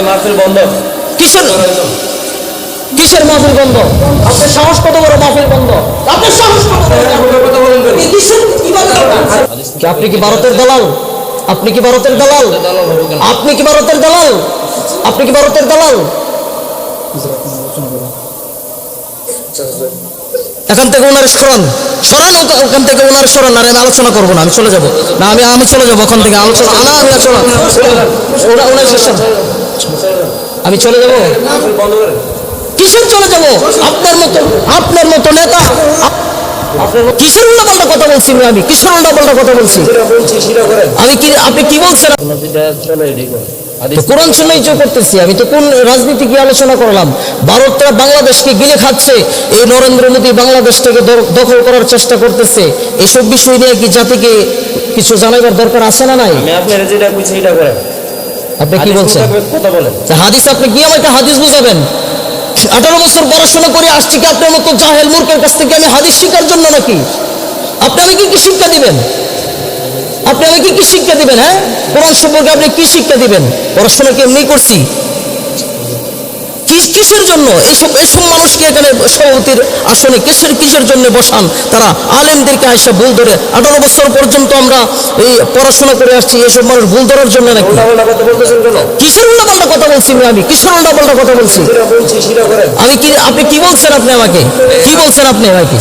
মাহফিল বন্ধ। কিসের কিসের মাহফিল বন্ধ? আপনার সাহস কত বড়? মাহফিল বন্ধ? আপনার সাহস কত বড়? আপনি কি ভারতের দালাল? আপনি কি ভারতের দালাল? আপনি কি ভারতের দালাল? আপনি কি ভারতের দালাল? এখান থেকে ওনার সরান, সরান ওখান থেকে ওনার সরান। আর আমি আলোচনা করবো না, আমি চলে যাবো না, আমি চলে যাবো ওখান থেকে। আলোচনা না, আমি আমি চলে যাবো। কিসের চলে যাবো? আপনার মতো নেতা কিসের উল্টাপাল্টা কথা বলছি? আমি কিসের উল্টাপাল্টা কথা বলছি? আমি কি, আপনি কি বলছেন? কোরআন শুনেই চো করতেছি। আমি তো কোন রাজনীতি কি আলোচনা করলাম? ভারতরা বাংলাদেশকে গিলে খাচ্ছে, এই নরেন্দ্র মোদী বাংলাদেশটাকে দখল করার চেষ্টা করতেছে। এসব বিষয় নিয়ে কি জাতিকে কিছু জানাবার দরকার আছে না নাই? আপনি কি বলছেন? হাদিস, আপনি কি আমাকে হাদিস বুঝাবেন? 18 বছর পড়াশোনা করে আসছি কি আপনার মতো জাহেল মূর্খের কাছ থেকে আমি হাদিস শিখার জন্য নাকি? আপনি আমাকে কি শিক্ষা দিবেন? আপনি আমাকে কি শিক্ষা দিবেন? হ্যাঁ, কোরআন সম্পর্কে আপনি কি শিক্ষা দিবেন? পড়াশোনা কি এমনি করছি? কিসের জন্য এসব মানুষকে এখানে সভাপতির আসনে কিসের জন্য বসান? তারা আলেমদেরকে আইসা ভুল ধরে 18 বছর পর্যন্ত আমরা এই পড়াশোনা করে আসছি, এসব মানুষ ভুল ধরার জন্য নাকি? কিসের উল্টাপাল্টা কথা বলছি? আমি কিসের উল্টাপাল্টা কথা বলছি? আমি কি, আপনি কি বলছেন? আপনি আমাকে কি বলছেন? আপনি আমাকে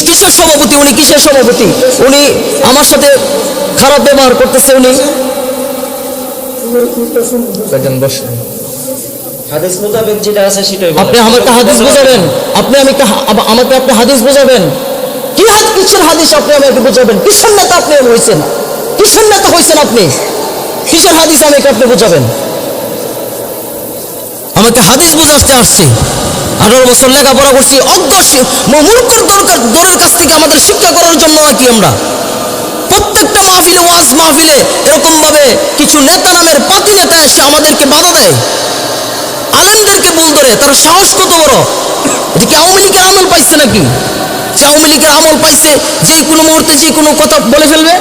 কিসের সভাপতি? উনি কিসের সভাপতি? উনি আমার সাথে খারাপ ব্যবহার করতেছে। উনি হাদিস মোতাবেক যেটা আছে সেটাই আপনি আমাকে হাদিস বুঝাবেন। আমাকে আপনি হাদিস বুঝাবেন। কিসের হাদিস আপনি আমাকে বুঝাবেন? কিসের নেতা আপনি হয়েছেন? কিসের নেতা হয়েছেন আপনি? কিসের হাদিস আমাকে আপনি বুঝাবেন? আমাকে হাদিস বুঝাতে আসছি। 18 বছর লেখাপড়া করছি, অজ্ঞ মূর্খর দরের কাছ থেকে আমাদের শিক্ষা করার জন্য নাকি আমরা প্রত্যেকটা মাহফিলে, ওয়াজ মাহফিলে এরকম ভাবে কিছু নেতা নামের পাতি নেতা এসে আমাদেরকে বাধা দেয়, আলেমদেরকে ভুল ধরে। তার সাহস কত বড়? এটা কি আওয়ামী লীগের আমল পাইছে নাকি? যে আওয়ামী লীগের আমল পাইছে, যে কোনো মুহূর্তে যে কোনো কথা বলে ফেলবে।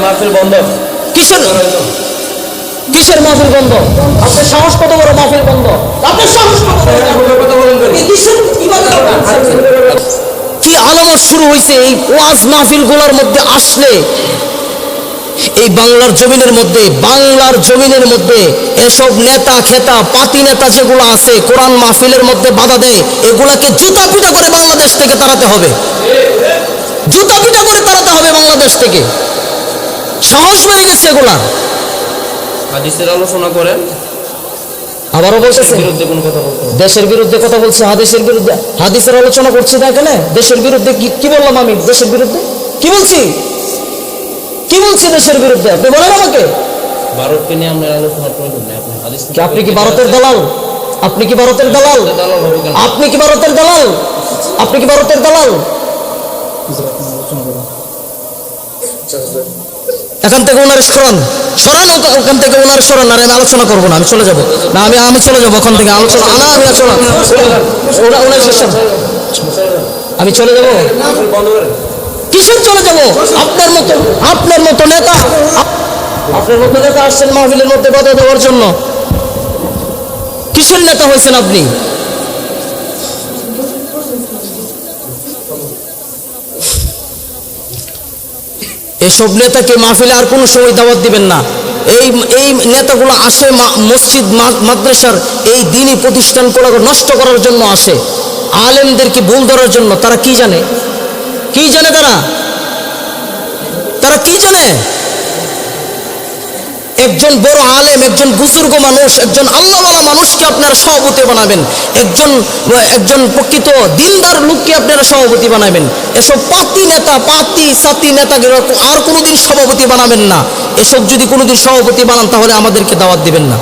মাহফিল বন্ধ। কিসের কিসের মাহফিল বন্ধ? আপনার সাহস কত বড়? মাহফিল বন্ধ? আপনার সাহস কত বড়? কি আলামত শুরু হয়েছে এই ওয়াজ মাহফিল গুলোর মধ্যে আসলে? এই বাংলার জমিনের মধ্যে এসব নেতা খেতা পাতি নেতা যেগুলো আছে কোরআন মাহফিলের মধ্যে বাধা দেয়, এগুলাকে জুতা পিটা করে বাংলাদেশ থেকে তাড়াতে হবে। জুতা পিটা করে তাড়াতে হবে বাংলাদেশ থেকে। সাহস হয়ে গেছে এগুলা। হাদিসের আলোচনা করেন, আবারও বলতেছে দেশের বিরুদ্ধে কথা বলছে। হাদিসের আলোচনা করছি না এখানে। দেশের বিরুদ্ধে কি বললাম আমি? দেশের বিরুদ্ধে কি বলছি? দেশের বিরুদ্ধে আপনি বলেন আমাকে। ভারতকে নিয়ে আমরা আলোচনা প্রয়োজন নেই। আপনি কি ভারতের দালাল? আপনি কি ভারতের দালাল? আপনি কি ভারতের দালাল? আপনি কি ভারতের দালাল? এখান থেকে ওনার সরান, ওখান থেকে ওনার সরান। আর আমি আলোচনা করবো না, আমি চলে যাবো না, আমি চলে যাবো ওখান থেকে। আলোচনা না, আমি চলে যাবো। কিসের চলে যাবো? আপনার মতো নেতা আসছেন মাহফিলের মধ্যে বাধা দেওয়ার জন্য। কিসের নেতা হয়েছেন আপনি? এসব নেতাকে মাহফিলে আর কোনো সময় দাওয়াত দিবেন না। এই নেতাগুলো আসে মসজিদ মাদ্রাসার এই দিনই প্রতিষ্ঠানগুলো নষ্ট করার জন্য আসে, আলেমদেরকে ভুল ধরার জন্য। তারা কি জানে? তারা কি জানে? একজন বড় আলেম, একজন বুজুর্গ মানুষ, একজন আল্লাহওয়ালা মানুষকে আপনারা সভাপতি বানাবেন, একজন প্রকৃত দিনদার লোককে আপনারা সভাপতি বানাবেন। এসব সাতি নেতাকে আর কোনোদিন সভাপতি বানাবেন না। এসব যদি কোনোদিন সভাপতি বানান তাহলে আমাদেরকে দাওয়াত দিবেন না।